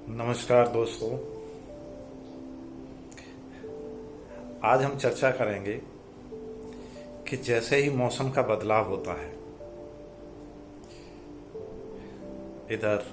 नमस्कार दोस्तों। आज हम चर्चा करेंगे कि जैसे ही मौसम का बदलाव होता है, इधर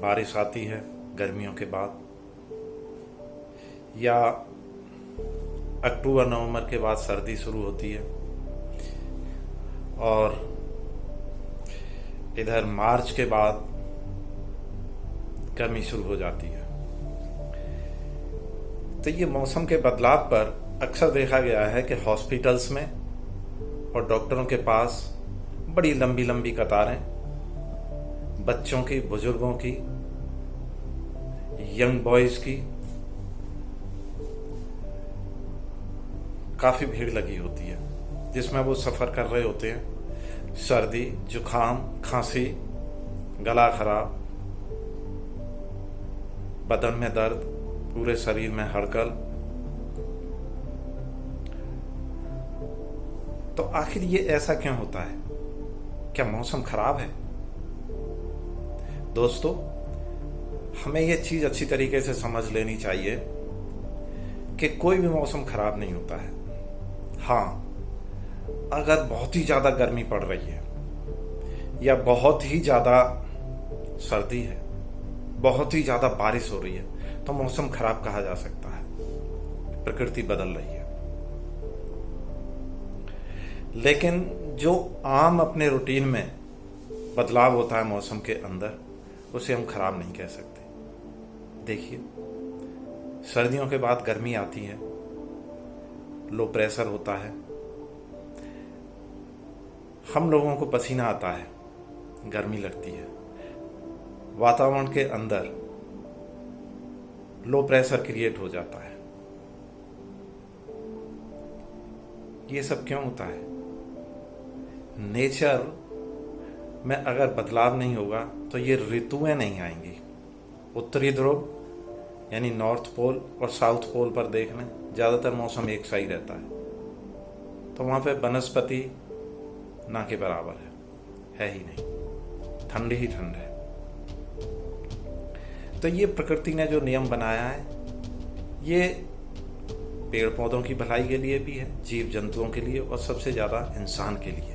बारिश आती है गर्मियों के बाद, या अक्टूबर नवंबर के बाद सर्दी शुरू होती है, और इधर मार्च के बाद गर्मी शुरू हो जाती है। तो ये मौसम के बदलाव पर अक्सर देखा गया है कि हॉस्पिटल्स में और डॉक्टरों के पास बड़ी लंबी लंबी कतारें, बच्चों की, बुजुर्गों की, यंग बॉयज की काफी भीड़ लगी होती है, जिसमें वो सफर कर रहे होते हैं। सर्दी, जुखाम, खांसी, गला खराब, बदन में दर्द, पूरे शरीर में हड़कल। तो आखिर ये ऐसा क्यों होता है? क्या मौसम खराब है? दोस्तों, हमें ये चीज अच्छी तरीके से समझ लेनी चाहिए कि कोई भी मौसम खराब नहीं होता है। हाँ, अगर बहुत ही ज्यादा गर्मी पड़ रही है या बहुत ही ज्यादा सर्दी है, बहुत ही ज्यादा बारिश हो रही है, तो मौसम खराब कहा जा सकता है। प्रकृति बदल रही है। लेकिन जो आम अपने रूटीन में बदलाव होता है मौसम के अंदर, उसे हम खराब नहीं कह सकते। देखिए, सर्दियों के बाद गर्मी आती है, लो प्रेशर होता है, हम लोगों को पसीना आता है, गर्मी लगती है, वातावरण के अंदर लो प्रेशर क्रिएट हो जाता है। ये सब क्यों होता है? नेचर में अगर बदलाव नहीं होगा तो ये ऋतुएं नहीं आएंगी। उत्तरी ध्रुव यानी नॉर्थ पोल और साउथ पोल पर देख लें, ज्यादातर मौसम एक सा ही रहता है, तो वहां पे वनस्पति ना के बराबर है ही नहीं, ठंड ही ठंड है। तो ये प्रकृति ने जो नियम बनाया है, ये पेड़ पौधों की भलाई के लिए भी है, जीव जंतुओं के लिए, और सबसे ज्यादा इंसान के लिए।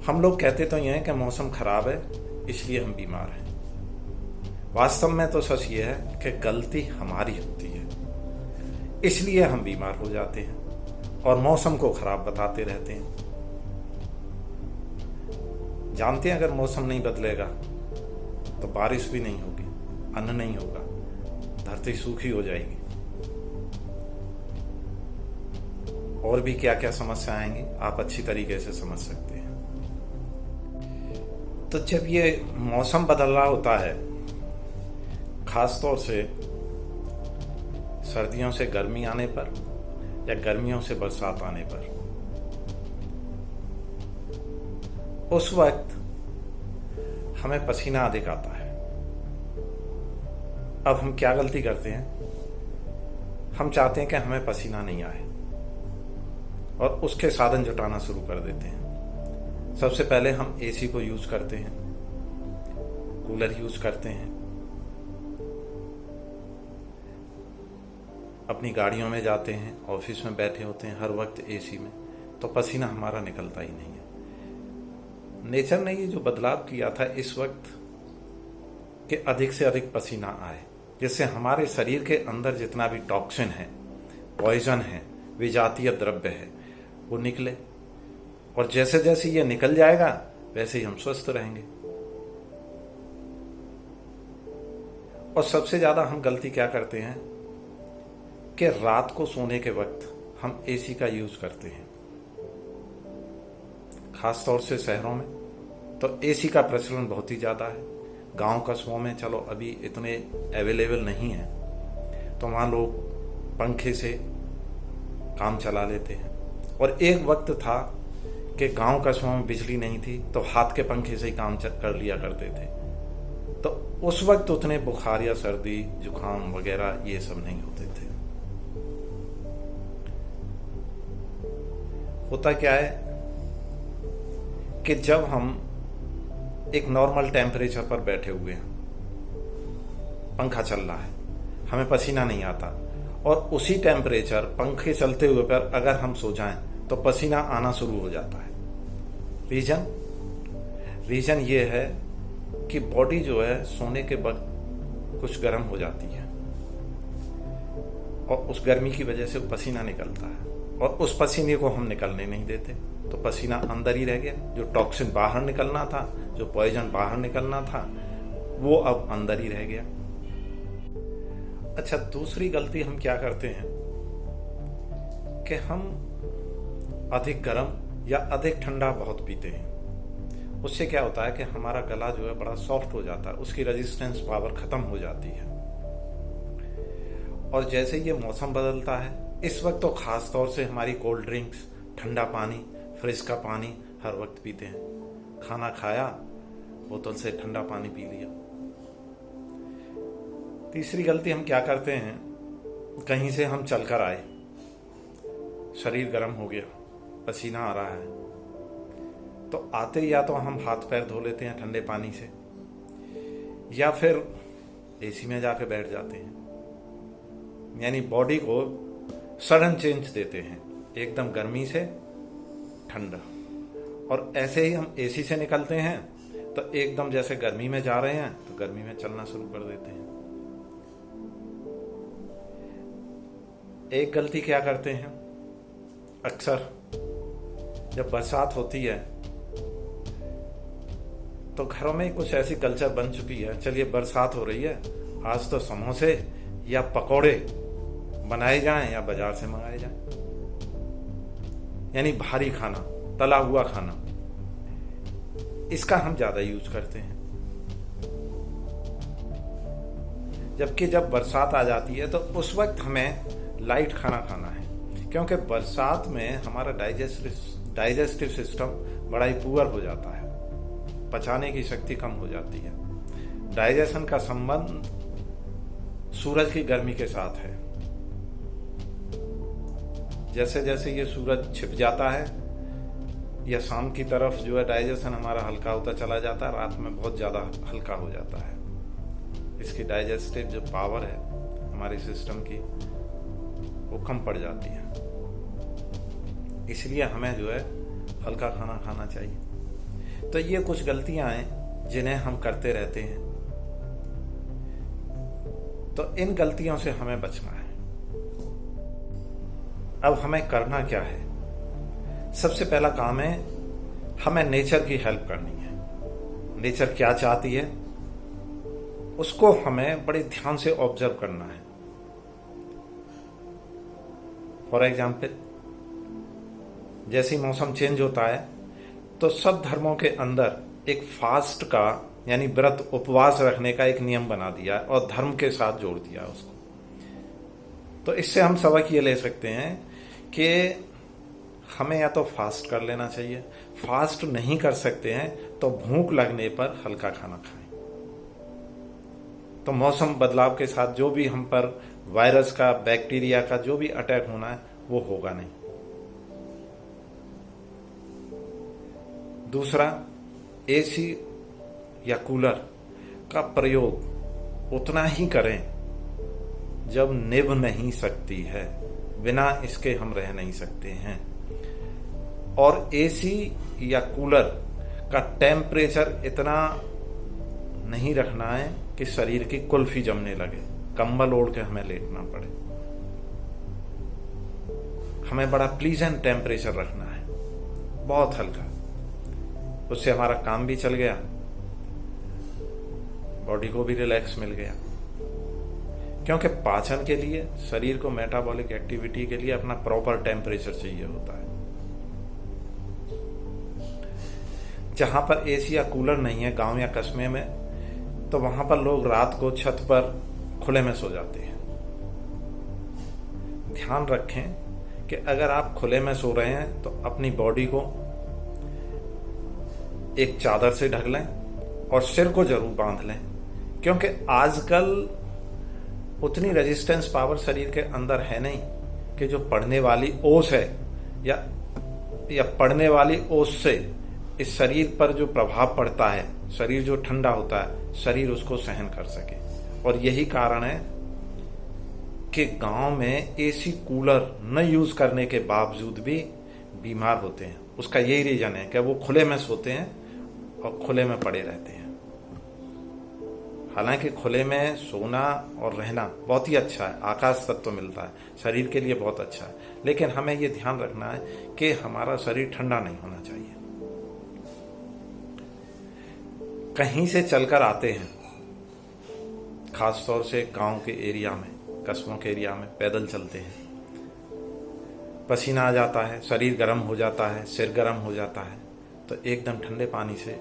हम लोग कहते तो ये हैं कि मौसम खराब है इसलिए हम बीमार हैं। वास्तव में तो सच ये है कि गलती हमारी होती है, इसलिए हम बीमार हो जाते हैं और मौसम को खराब बताते रहते हैं। जानते हैं अगर मौसम नहीं बदलेगा तो बारिश भी नहीं होगी, अन्न नहीं होगा, धरती सूखी हो जाएगी, और भी क्या क्या समस्या आएंगी आप अच्छी तरीके से समझ सकते हैं। तो जब ये मौसम बदल रहा होता है, खास तौर से सर्दियों से गर्मी आने पर या गर्मियों से बरसात आने पर, उस वक्त हमें पसीना अधिक आता है। अब हम क्या गलती करते हैं? हम चाहते हैं कि हमें पसीना नहीं आए और उसके साधन जुटाना शुरू कर देते हैं। सबसे पहले हम एसी को यूज करते हैं, कूलर यूज करते हैं, अपनी गाड़ियों में जाते हैं, ऑफिस में बैठे होते हैं, हर वक्त एसी में, तो पसीना हमारा निकलता ही नहीं है। नेचर ने ये जो बदलाव किया था इस वक्त कि अधिक से अधिक पसीना आए, जिससे हमारे शरीर के अंदर जितना भी टॉक्सिन है, पॉइजन है, विजातीय द्रव्य है, वो निकले, और जैसे जैसे ये निकल जाएगा वैसे ही हम स्वस्थ रहेंगे। और सबसे ज्यादा हम गलती क्या करते हैं कि रात को सोने के वक्त हम एसी का यूज करते हैं। खास तौर से शहरों में तो एसी का प्रचलन बहुत ही ज्यादा है। गांव कस्बों में चलो अभी इतने अवेलेबल नहीं है, तो वहां लोग पंखे से काम चला लेते हैं। और एक वक्त था कि गांव कस्बों में बिजली नहीं थी, तो हाथ के पंखे से ही काम कर लिया करते थे, तो उस वक्त उतने बुखार या सर्दी, जुकाम वगैरह ये सब नहीं होते थे। होता क्या है कि जब हम एक नॉर्मल टेम्परेचर पर बैठे हुए हैं, पंखा चल रहा है, हमें पसीना नहीं आता, और उसी टेम्परेचर पंखे चलते हुए पर अगर हम सो जाएं तो पसीना आना शुरू हो जाता है। रीजन ये है कि बॉडी जो है सोने के वक्त कुछ गर्म हो जाती है और उस गर्मी की वजह से पसीना निकलता है, और उस पसीने को हम निकलने नहीं देते, तो पसीना अंदर ही रह गया। जो टॉक्सिन बाहर निकलना था, जो पॉइजन बाहर निकलना था, वो अब अंदर ही रह गया। अच्छा, दूसरी गलती हम क्या करते हैं कि हम अधिक गर्म या अधिक ठंडा बहुत पीते हैं। उससे क्या होता है कि हमारा गला जो है बड़ा सॉफ्ट हो जाता है, उसकी रेजिस्टेंस पावर खत्म हो जाती है। और जैसे ये मौसम बदलता है, इस वक्त तो खास तौर से हमारी कोल्ड ड्रिंक्स, ठंडा पानी, फ्रिज का पानी हर वक्त पीते हैं। खाना खाया, बोतल से ठंडा पानी पी लिया। तीसरी गलती हम क्या करते हैं, कहीं से हम चलकर आए, शरीर गर्म हो गया, पसीना आ रहा है, तो आते या तो हम हाथ पैर धो लेते हैं ठंडे पानी से, या फिर एसी में जाके बैठ जाते हैं। यानी बॉडी को सडन चेंज देते हैं, एकदम गर्मी से ठंडा। और ऐसे ही हम एसी से निकलते हैं तो एकदम जैसे गर्मी में जा रहे हैं तो गर्मी में चलना शुरू कर देते हैं। एक गलती क्या करते हैं, अक्सर जब बरसात होती है तो घरों में कुछ ऐसी कल्चर बन चुकी है, चलिए बरसात हो रही है, आज तो समोसे या पकौड़े बनाए जाएं या बाजार से मंगाए जाएं। यानी भारी खाना, तला हुआ खाना, इसका हम ज्यादा यूज करते हैं। जबकि जब बरसात आ जाती है तो उस वक्त हमें लाइट खाना खाना है, क्योंकि बरसात में हमारा डाइजेस्टिव सिस्टम बड़ा ही पुअर हो जाता है, पचाने की शक्ति कम हो जाती है। डाइजेशन का संबंध सूरज की गर्मी के साथ है। जैसे जैसे ये सूरज छिप जाता है या शाम की तरफ जो है डाइजेशन हमारा हल्का होता चला जाता है, रात में बहुत ज्यादा हल्का हो जाता है। इसकी डाइजेस्टिव जो पावर है हमारे सिस्टम की, वो कम पड़ जाती है। इसलिए हमें जो है हल्का खाना खाना चाहिए। तो ये कुछ गलतियां हैं जिन्हें हम करते रहते हैं, तो इन गलतियों से हमें बचना है। अब हमें करना क्या है? सबसे पहला काम है हमें नेचर की हेल्प करनी है। नेचर क्या चाहती है उसको हमें बड़े ध्यान से ऑब्जर्व करना है। फॉर एग्जाम्पल, जैसे मौसम चेंज होता है तो सब धर्मों के अंदर एक फास्ट का यानी व्रत उपवास रखने का एक नियम बना दिया और धर्म के साथ जोड़ दिया उसको। तो इससे हम सबक ये ले सकते हैं कि हमें या तो फास्ट कर लेना चाहिए, फास्ट नहीं कर सकते हैं तो भूख लगने पर हल्का खाना खाएं। तो मौसम बदलाव के साथ जो भी हम पर वायरस का, बैक्टीरिया का जो भी अटैक होना है वो होगा नहीं। दूसरा, एसी या कूलर का प्रयोग उतना ही करें जब निभ नहीं सकती है, बिना इसके हम रह नहीं सकते हैं। और एसी या कूलर का टेम्परेचर इतना नहीं रखना है कि शरीर की कुल्फी जमने लगे, कंबल ओढ़ के हमें लेटना पड़े। हमें बड़ा प्लीजेंट टेम्परेचर रखना है, बहुत हल्का। उससे हमारा काम भी चल गया, बॉडी को भी रिलैक्स मिल गया। क्योंकि पाचन के लिए, शरीर को मेटाबॉलिक एक्टिविटी के लिए अपना प्रॉपर टेम्परेचर चाहिए होता है। जहां पर एसी या कूलर नहीं है, गांव या कस्बे में, तो वहां पर लोग रात को छत पर खुले में सो जाते हैं। ध्यान रखें कि अगर आप खुले में सो रहे हैं तो अपनी बॉडी को एक चादर से ढक लें और सिर को जरूर बांध लें, क्योंकि आजकल उतनी रेजिस्टेंस पावर शरीर के अंदर है नहीं कि जो पड़ने वाली ओस है या पड़ने वाली ओस से इस शरीर पर जो प्रभाव पड़ता है, शरीर जो ठंडा होता है, शरीर उसको सहन कर सके। और यही कारण है कि गांव में एसी कूलर न यूज करने के बावजूद भी बीमार होते हैं। उसका यही रीजन है कि वो खुले में सोते हैं और खुले में पड़े रहते हैं। हालांकि खुले में सोना और रहना बहुत ही अच्छा है, आकाश तत्व मिलता है, शरीर के लिए बहुत अच्छा है, लेकिन हमें ये ध्यान रखना है कि हमारा शरीर ठंडा नहीं होना चाहिए। कहीं से चलकर आते हैं, खासतौर से गांव के एरिया में, कस्बों के एरिया में पैदल चलते हैं, पसीना आ जाता है, शरीर गर्म हो जाता है, सिर गर्म हो जाता है, तो एकदम ठंडे पानी से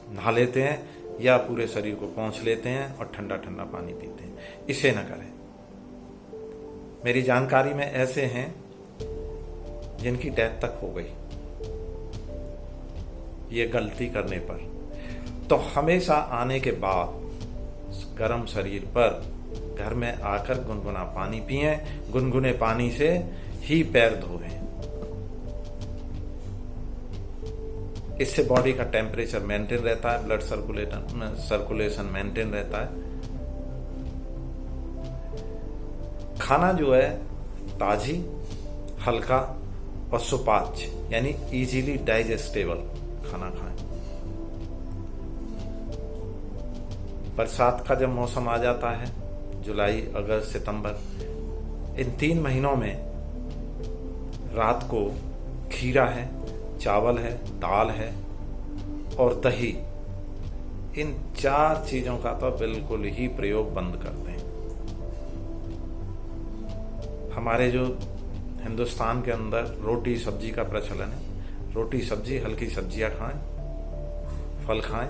नहा लेते हैं या पूरे शरीर को पोंछ लेते हैं और ठंडा ठंडा पानी पीते हैं। इसे न करें। मेरी जानकारी में ऐसे हैं जिनकी डेथ तक हो गई ये गलती करने पर। तो हमेशा आने के बाद गर्म शरीर पर घर में आकर गुनगुना पानी पिएं, गुनगुने पानी से ही पैर धोएं। इससे बॉडी का टेम्परेचर मेंटेन रहता है, ब्लड सर्कुलेशन मेंटेन रहता है। खाना जो है ताजी, हल्का और सुपाच्य यानी इजीली डाइजेस्टेबल खाना खाएं। बरसात का जब मौसम आ जाता है, जुलाई, अगस्त, सितंबर, इन 3 महीनों में रात को खीरा है, चावल है, दाल है और दही, इन 4 चीजों का तो बिल्कुल ही प्रयोग बंद कर दें। हमारे जो हिंदुस्तान के अंदर रोटी सब्जी का प्रचलन है, रोटी सब्जी, हल्की सब्जियां खाएं, फल खाएं,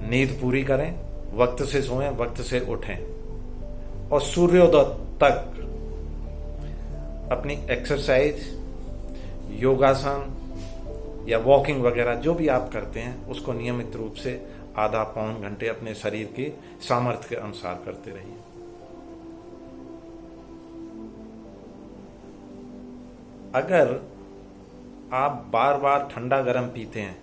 नींद पूरी करें, वक्त से सोएं, वक्त से उठें और सूर्योदय तक अपनी एक्सरसाइज, योगासन या वॉकिंग वगैरह जो भी आप करते हैं उसको नियमित रूप से आधा पौन घंटे अपने शरीर की सामर्थ्य के अनुसार करते रहिए। अगर आप बार बार ठंडा गर्म पीते हैं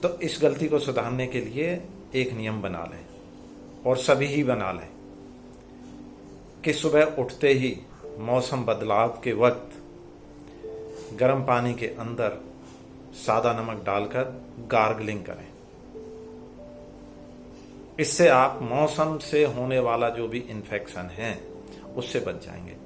तो इस गलती को सुधारने के लिए एक नियम बना लें, और सभी ही बना लें, कि सुबह उठते ही मौसम बदलाव के वक्त गर्म पानी के अंदर सादा नमक डालकर गार्गलिंग करें। इससे आप मौसम से होने वाला जो भी इन्फेक्शन है उससे बच जाएंगे।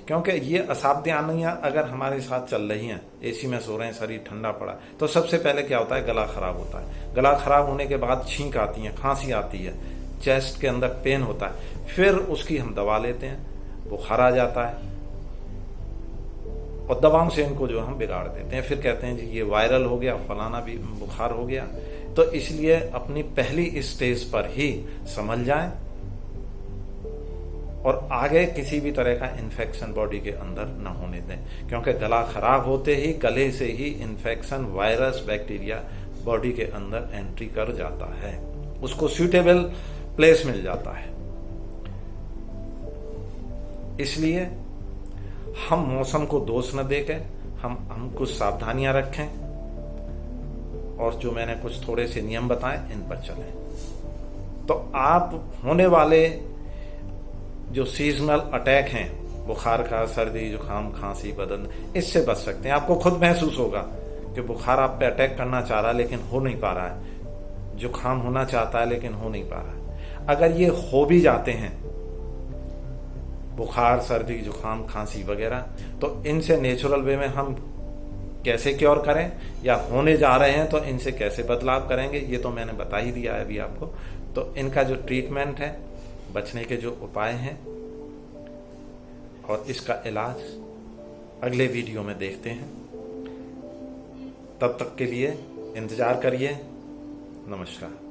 क्योंकि ये असावधानियां अगर हमारे साथ चल रही हैं, एसी में सो रहे हैं, शरीर ठंडा पड़ा, तो सबसे पहले क्या होता है, गला खराब होता है। गला खराब होने के बाद छींक आती है, खांसी आती है, चेस्ट के अंदर पेन होता है, फिर उसकी हम दवा लेते हैं, बुखार आ जाता है और दवाओं से इनको जो हम बिगाड़ देते हैं। फिर कहते हैं जी ये वायरल हो गया, फलाना भी बुखार हो गया। तो इसलिए अपनी पहली स्टेज पर ही संभल जाएं और आगे किसी भी तरह का इन्फेक्शन बॉडी के अंदर न होने दें, क्योंकि गला खराब होते ही गले से ही इन्फेक्शन, वायरस, बैक्टीरिया बॉडी के अंदर एंट्री कर जाता है, उसको सूटेबल प्लेस मिल जाता है। इसलिए हम मौसम को दोष न देके हम कुछ सावधानियां रखें और जो मैंने कुछ थोड़े से नियम बताए इन पर चलें, तो आप होने वाले जो सीजनल अटैक हैं, बुखार का, सर्दी, जुकाम, खांसी, बदन, इससे बच सकते हैं। आपको खुद महसूस होगा कि बुखार आप पे अटैक करना चाह रहा है लेकिन हो नहीं पा रहा है, जुकाम होना चाहता है लेकिन हो नहीं पा रहा है। अगर ये हो भी जाते हैं, बुखार, सर्दी, जुकाम, खांसी वगैरह, तो इनसे नेचुरल वे में हम कैसे क्योर करें, या होने जा रहे हैं तो इनसे कैसे बदलाव करेंगे, ये तो मैंने बता ही दिया है अभी आपको। तो इनका जो ट्रीटमेंट है, बचने के जो उपाय हैं और इसका इलाज अगले वीडियो में देखते हैं। तब तक के लिए इंतजार करिए। नमस्कार।